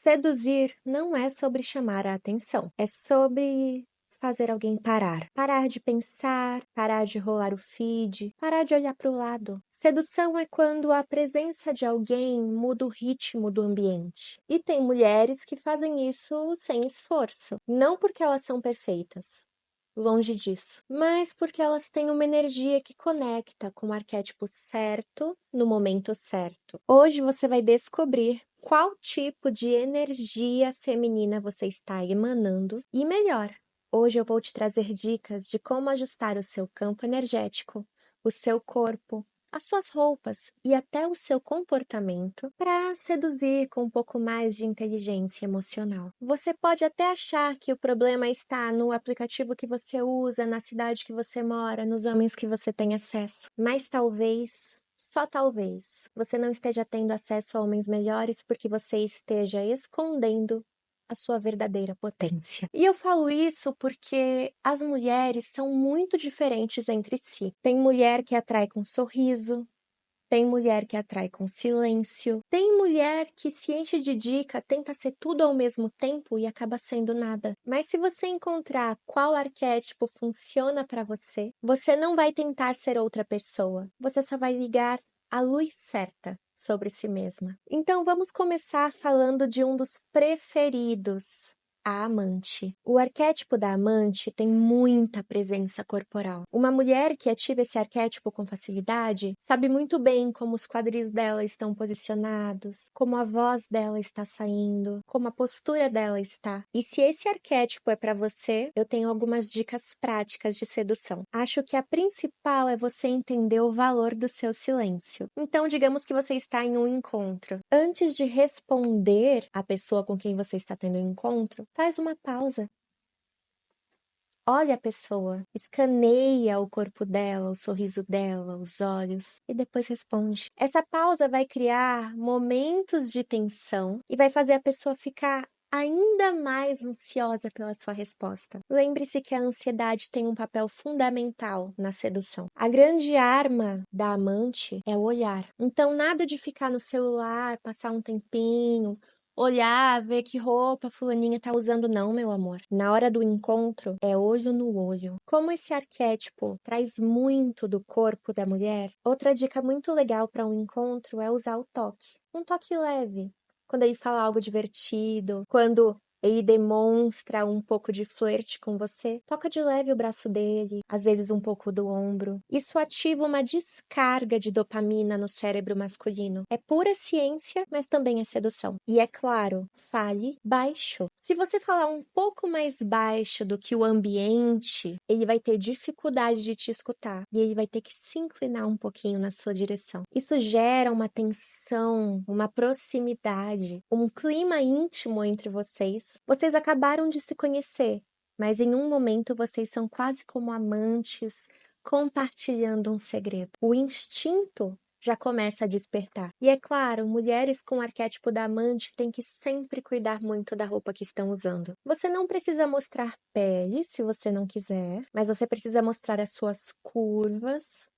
Seduzir não é sobre chamar a atenção, é sobre fazer alguém parar. Parar de pensar, parar de rolar o feed, parar de olhar para o lado. Sedução é quando a presença de alguém muda o ritmo do ambiente. E tem mulheres que fazem isso sem esforço, não porque elas são perfeitas. Longe disso, mas porque elas têm uma energia que conecta com o arquétipo certo no momento certo. Hoje você vai descobrir qual tipo de energia feminina você está emanando e melhor, hoje eu vou te trazer dicas de como ajustar o seu campo energético, o seu corpo, as suas roupas e até o seu comportamento para seduzir com um pouco mais de inteligência emocional. Você pode até achar que o problema está no aplicativo que você usa, na cidade que você mora, nos homens que você tem acesso, mas talvez, só talvez, você não esteja tendo acesso a homens melhores porque você esteja escondendo a sua verdadeira potência. E eu falo isso porque as mulheres são muito diferentes entre si. Tem mulher que atrai com sorriso, tem mulher que atrai com silêncio, tem mulher que se enche de dica, tenta ser tudo ao mesmo tempo e acaba sendo nada. Mas se você encontrar qual arquétipo funciona para você, você não vai tentar ser outra pessoa, você só vai ligar a luz certa sobre si mesma. Então vamos começar falando de um dos preferidos. A amante. O arquétipo da amante tem muita presença corporal. Uma mulher que ativa esse arquétipo com facilidade sabe muito bem como os quadris dela estão posicionados, como a voz dela está saindo, como a postura dela está. E se esse arquétipo é para você, eu tenho algumas dicas práticas de sedução. Acho que a principal é você entender o valor do seu silêncio. Então, digamos que você está em um encontro. Antes de responder à pessoa com quem você está tendo um encontro, faz uma pausa. Olha a pessoa, escaneia o corpo dela, o sorriso dela, os olhos e depois responde. Essa pausa vai criar momentos de tensão e vai fazer a pessoa ficar ainda mais ansiosa pela sua resposta. Lembre-se que a ansiedade tem um papel fundamental na sedução. A grande arma da amante é o olhar. Então, nada de ficar no celular, passar um tempinho, olhar, ver que roupa fulaninha tá usando, não, meu amor. Na hora do encontro, é olho no olho. Como esse arquétipo traz muito do corpo da mulher, outra dica muito legal para um encontro é usar o toque. Um toque leve. Quando ele fala algo divertido, quando ele demonstra um pouco de flerte com você, toca de leve o braço dele, às vezes um pouco do ombro. Isso ativa uma descarga de dopamina no cérebro masculino. É pura ciência, mas também é sedução. E é claro, fale baixo. Se você falar um pouco mais baixo do que o ambiente, ele vai ter dificuldade de te escutar e ele vai ter que se inclinar um pouquinho na sua direção. Isso gera uma tensão, uma proximidade, um clima íntimo entre vocês. Vocês acabaram de se conhecer, mas em um momento vocês são quase como amantes, compartilhando um segredo. O instinto já começa a despertar. E é claro, mulheres com o arquétipo da amante têm que sempre cuidar muito da roupa que estão usando. Você não precisa mostrar pele se você não quiser, mas você precisa mostrar as suas curvas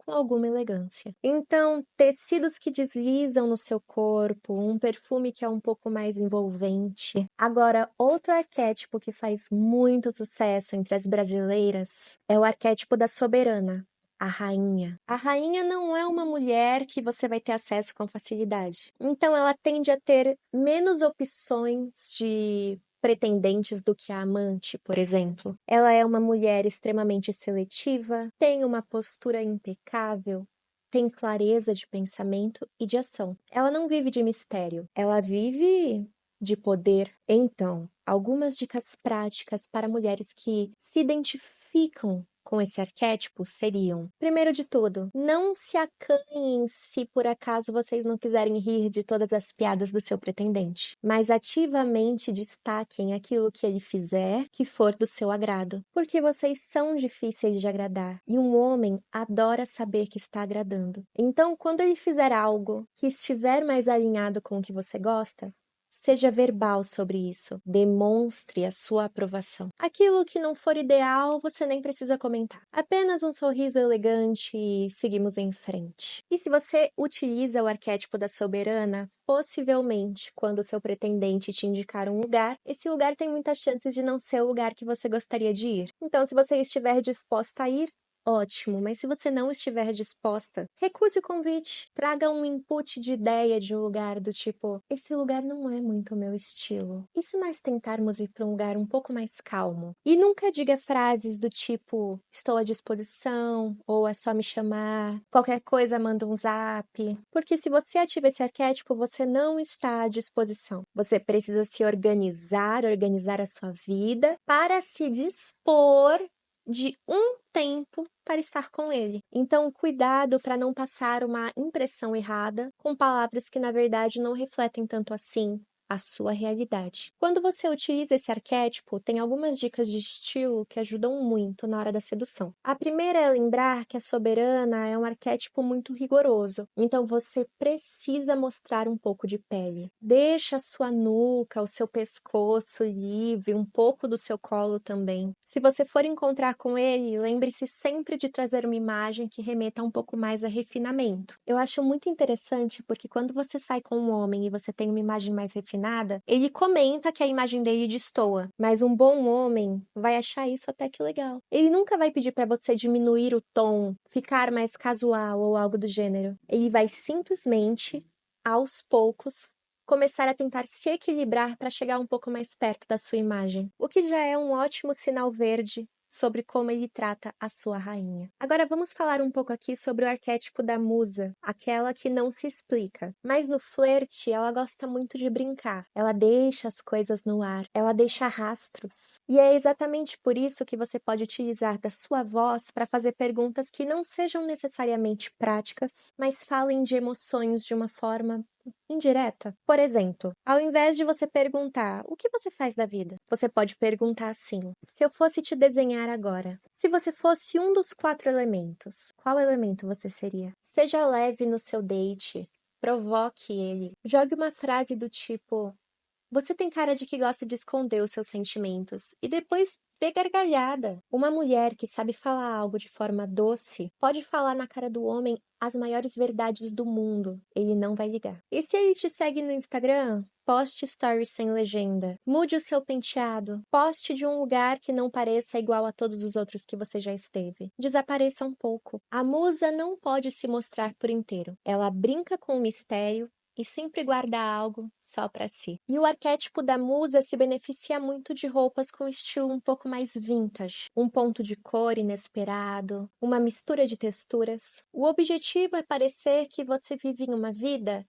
com alguma elegância. Então, tecidos que deslizam no seu corpo, um perfume que é um pouco mais envolvente. Agora, outro arquétipo que faz muito sucesso entre as brasileiras é o arquétipo da soberana. A rainha. A rainha não é uma mulher que você vai ter acesso com facilidade. Então, ela tende a ter menos opções de pretendentes do que a amante, por exemplo. Ela é uma mulher extremamente seletiva, tem uma postura impecável, tem clareza de pensamento e de ação. Ela não vive de mistério, ela vive de poder. Então, algumas dicas práticas para mulheres que se identificam com esse arquétipo seriam: primeiro de tudo, não se acanhem se por acaso vocês não quiserem rir de todas as piadas do seu pretendente, mas ativamente destaquem aquilo que ele fizer que for do seu agrado, porque vocês são difíceis de agradar e um homem adora saber que está agradando. Então, quando ele fizer algo que estiver mais alinhado com o que você gosta, Seja verbal sobre isso. Demonstre a sua aprovação. Aquilo que não for ideal, você nem precisa comentar. Apenas um sorriso elegante e seguimos em frente. E se você utiliza o arquétipo da soberana, possivelmente, quando o seu pretendente te indicar um lugar, esse lugar tem muitas chances de não ser o lugar que você gostaria de ir. Então, se você estiver disposta a ir, ótimo, mas se você não estiver disposta, recuse o convite. Traga um input de ideia de um lugar do tipo: esse lugar não é muito o meu estilo. E se nós tentarmos ir para um lugar um pouco mais calmo? E nunca diga frases do tipo: estou à disposição, ou é só me chamar, qualquer coisa manda um zap. Porque se você ativa esse arquétipo, você não está à disposição. Você precisa se organizar, organizar a sua vida para se dispor de um tempo para estar com ele. Então, cuidado para não passar uma impressão errada com palavras que na verdade não refletem tanto assim a sua realidade. Quando você utiliza esse arquétipo, tem algumas dicas de estilo que ajudam muito na hora da sedução. A primeira é lembrar que a soberana é um arquétipo muito rigoroso, então você precisa mostrar um pouco de pele. Deixa a sua nuca, o seu pescoço livre, um pouco do seu colo também. Se você for encontrar com ele, lembre-se sempre de trazer uma imagem que remeta um pouco mais a refinamento. Eu acho muito interessante porque quando você sai com um homem e você tem uma imagem mais refinada, ele comenta que a imagem dele destoa, mas um bom homem vai achar isso até que legal. Ele nunca vai pedir para você diminuir o tom, ficar mais casual ou algo do gênero. Ele vai simplesmente, aos poucos, começar a tentar se equilibrar para chegar um pouco mais perto da sua imagem, o que já é um ótimo sinal verde sobre como ele trata a sua rainha. Agora vamos falar um pouco aqui sobre o arquétipo da musa, aquela que não se explica. Mas no flerte, ela gosta muito de brincar. Ela deixa as coisas no ar, ela deixa rastros. E é exatamente por isso que você pode utilizar da sua voz para fazer perguntas que não sejam necessariamente práticas, mas falem de emoções de uma forma indireta. Por exemplo, ao invés de você perguntar o que você faz da vida, você pode perguntar assim: se eu fosse te desenhar agora, se você fosse um dos 4 elementos, qual elemento você seria? Seja leve no seu date, provoque ele. Jogue uma frase do tipo: você tem cara de que gosta de esconder os seus sentimentos e depois dê gargalhada. Uma mulher que sabe falar algo de forma doce pode falar na cara do homem as maiores verdades do mundo. Ele não vai ligar. E se ele te segue no Instagram? Poste stories sem legenda. Mude o seu penteado. Poste de um lugar que não pareça igual a todos os outros que você já esteve. Desapareça um pouco. A musa não pode se mostrar por inteiro. Ela brinca com o mistério e sempre guarda algo só para si. E o arquétipo da musa se beneficia muito de roupas com estilo um pouco mais vintage, um ponto de cor inesperado, uma mistura de texturas. O objetivo é parecer que você vive em uma vida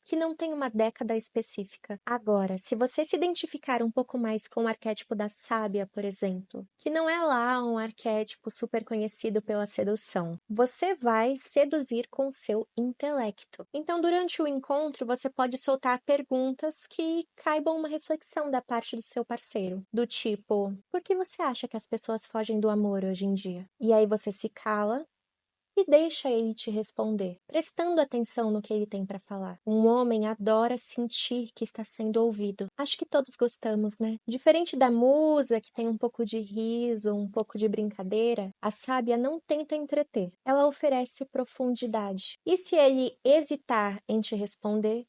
que não tem uma década específica. Agora, se você se identificar um pouco mais com o arquétipo da sábia, por exemplo, que não é lá um arquétipo super conhecido pela sedução, você vai seduzir com o seu intelecto. Então, durante o encontro, você pode soltar perguntas que caibam uma reflexão da parte do seu parceiro, do tipo: por que você acha que as pessoas fogem do amor hoje em dia? E aí você se cala e deixa ele te responder, prestando atenção no que ele tem para falar. Um homem adora sentir que está sendo ouvido. Acho que todos gostamos, né? Diferente da musa, que tem um pouco de riso, um pouco de brincadeira, a sábia não tenta entreter. Ela oferece profundidade. E se ele hesitar em te responder,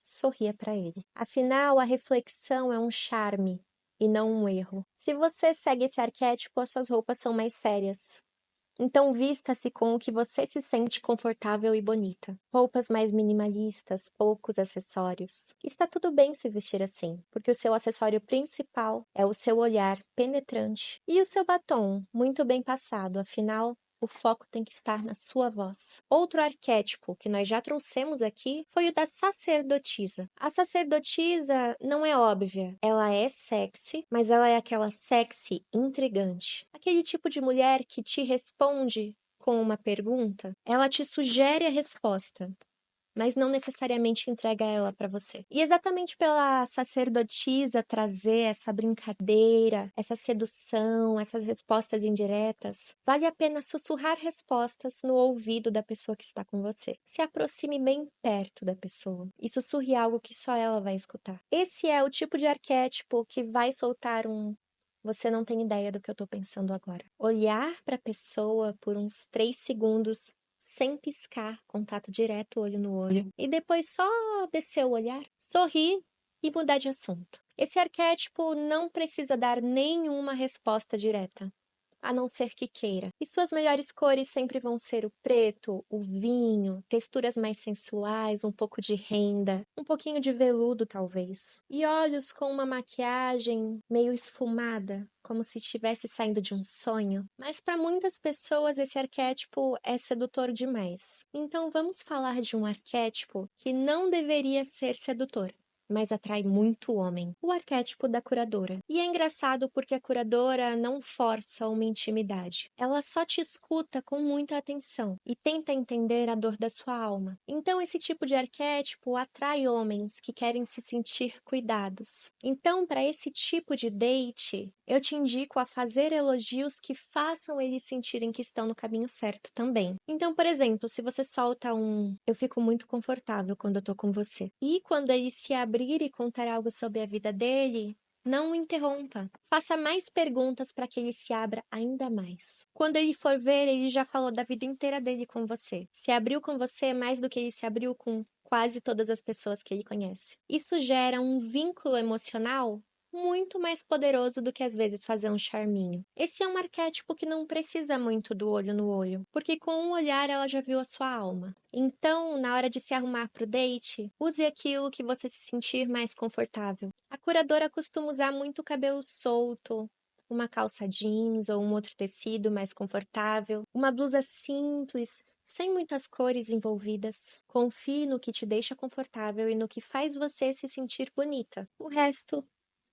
sorria para ele. Afinal, a reflexão é um charme e não um erro. Se você segue esse arquétipo, as suas roupas são mais sérias. Então vista-se com o que você se sente confortável e bonita. Roupas mais minimalistas, poucos acessórios. Está tudo bem se vestir assim, porque o seu acessório principal é o seu olhar penetrante e o seu batom muito bem passado, afinal, o foco tem que estar na sua voz. Outro arquétipo que nós já trouxemos aqui foi o da sacerdotisa. A sacerdotisa não é óbvia, ela é sexy, mas ela é aquela sexy intrigante. Aquele tipo de mulher que te responde com uma pergunta, ela te sugere a resposta. mas não necessariamente entrega ela para você. E exatamente pela sacerdotisa trazer essa brincadeira, essa sedução, essas respostas indiretas, vale a pena sussurrar respostas no ouvido da pessoa que está com você. Se aproxime bem perto da pessoa e sussurre algo que só ela vai escutar. Esse é o tipo de arquétipo que vai soltar um "você não tem ideia do que eu tô pensando agora". Olhar para a pessoa por uns 3 segundos sem piscar, contato direto, olho no olho, e depois só descer o olhar, sorrir e mudar de assunto. Esse arquétipo não precisa dar nenhuma resposta direta, a não ser que queira. E suas melhores cores sempre vão ser o preto, o vinho, texturas mais sensuais, um pouco de renda, um pouquinho de veludo talvez. E olhos com uma maquiagem meio esfumada, como se estivesse saindo de um sonho. Mas para muitas pessoas esse arquétipo é sedutor demais. Então vamos falar de um arquétipo que não deveria ser sedutor, mas atrai muito homem. O arquétipo da curadora. E é engraçado porque a curadora não força uma intimidade. Ela só te escuta com muita atenção e tenta entender a dor da sua alma. Então esse tipo de arquétipo atrai homens que querem se sentir cuidados. Então, para esse tipo de date, eu te indico a fazer elogios que façam eles sentirem que estão no caminho certo também. Então, por exemplo, se você solta um "eu fico muito confortável quando eu tô com você", e quando ele se abrir e contar algo sobre a vida dele, não o interrompa. Faça mais perguntas para que ele se abra ainda mais. Quando ele for ver, ele já falou da vida inteira dele com você. Se abriu com você mais do que ele se abriu com quase todas as pessoas que ele conhece. Isso gera um vínculo emocional muito mais poderoso do que às vezes fazer um charminho. Esse é um arquétipo que não precisa muito do olho no olho, porque com um olhar ela já viu a sua alma. Então, na hora de se arrumar pro date, use aquilo que você se sentir mais confortável. A curadora costuma usar muito cabelo solto, uma calça jeans ou um outro tecido mais confortável, uma blusa simples, sem muitas cores envolvidas. Confie no que te deixa confortável e no que faz você se sentir bonita. O resto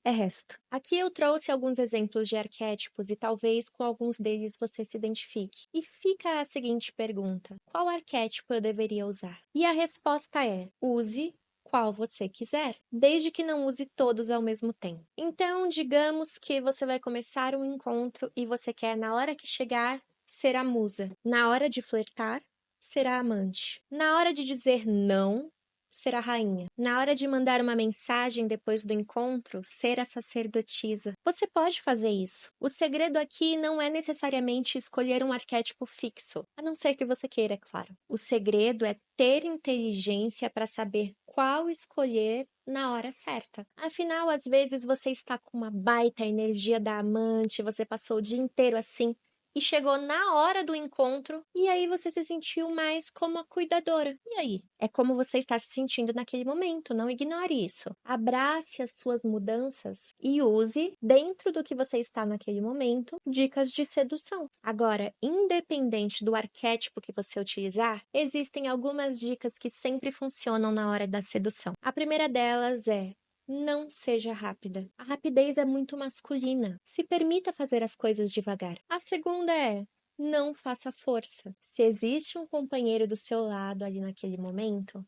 é resto. Aqui eu trouxe alguns exemplos de arquétipos e talvez com alguns deles você se identifique. E fica a seguinte pergunta: qual arquétipo eu deveria usar? E a resposta é: use qual você quiser, desde que não use todos ao mesmo tempo. Então, digamos que você vai começar um encontro e você quer, na hora que chegar, ser a musa. Na hora de flertar, ser a amante. Na hora de dizer não, ser a rainha. Na hora de mandar uma mensagem depois do encontro, ser a sacerdotisa. Você pode fazer isso. O segredo aqui não é necessariamente escolher um arquétipo fixo, a não ser que você queira, é claro. O segredo é ter inteligência para saber qual escolher na hora certa. Afinal, às vezes você está com uma baita energia da amante, você passou o dia inteiro assim, e chegou na hora do encontro e aí você se sentiu mais como a cuidadora. E aí? É como você está se sentindo naquele momento, não ignore isso. Abrace as suas mudanças e use, dentro do que você está naquele momento, dicas de sedução. Agora, independente do arquétipo que você utilizar, existem algumas dicas que sempre funcionam na hora da sedução. A primeira delas é: não seja rápida. A rapidez é muito masculina. Se permita fazer as coisas devagar. A segunda é: não faça força. Se existe um companheiro do seu lado ali naquele momento,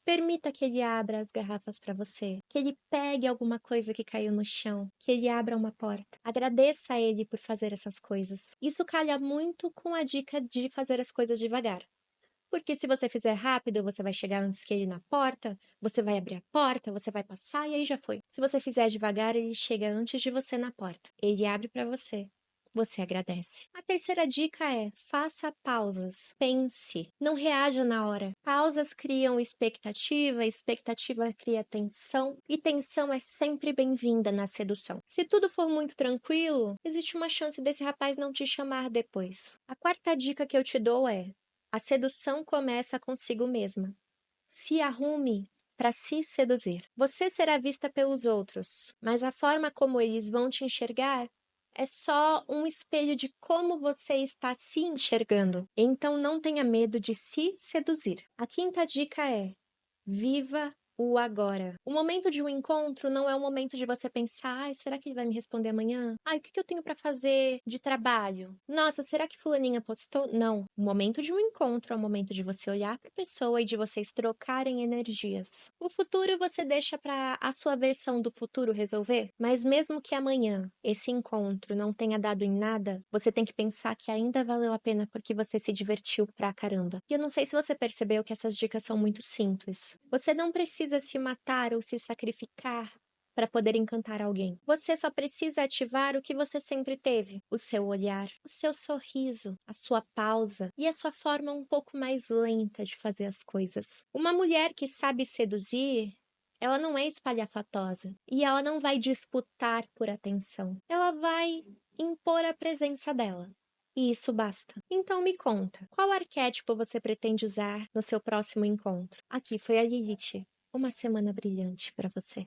permita que ele abra as garrafas para você, que ele pegue alguma coisa que caiu no chão, que ele abra uma porta. Agradeça a ele por fazer essas coisas. Isso calha muito com a dica de fazer as coisas devagar. Porque se você fizer rápido, você vai chegar antes que ele na porta, você vai abrir a porta, você vai passar e aí já foi. Se você fizer devagar, ele chega antes de você na porta. Ele abre para você. Você agradece. A terceira dica é: faça pausas. Pense. Não reaja na hora. Pausas criam expectativa, expectativa cria tensão, e tensão é sempre bem-vinda na sedução. Se tudo for muito tranquilo, existe uma chance desse rapaz não te chamar depois. A quarta dica que eu te dou é: a sedução começa consigo mesma. Se arrume para se seduzir. Você será vista pelos outros, mas a forma como eles vão te enxergar é só um espelho de como você está se enxergando. Então não tenha medo de se seduzir. A quinta dica é: viva o agora. O momento de um encontro não é o momento de você pensar: "Ai, será que ele vai me responder amanhã? Ai, o que que eu tenho pra fazer de trabalho? Nossa, será que fulaninha postou?" Não. O momento de um encontro é o momento de você olhar pra pessoa e de vocês trocarem energias. O futuro você deixa pra a sua versão do futuro resolver, mas mesmo que amanhã esse encontro não tenha dado em nada, você tem que pensar que ainda valeu a pena porque você se divertiu pra caramba. E eu não sei se você percebeu que essas dicas são muito simples. Você não precisa se matar ou se sacrificar para poder encantar alguém. Você só precisa ativar o que você sempre teve: o seu olhar, o seu sorriso, a sua pausa e a sua forma um pouco mais lenta de fazer as coisas. Uma mulher que sabe seduzir, ela não é espalhafatosa e ela não vai disputar por atenção. Ela vai impor a presença dela. E isso basta. Então me conta, qual arquétipo você pretende usar no seu próximo encontro? Aqui foi a Lilith. Uma semana brilhante para você.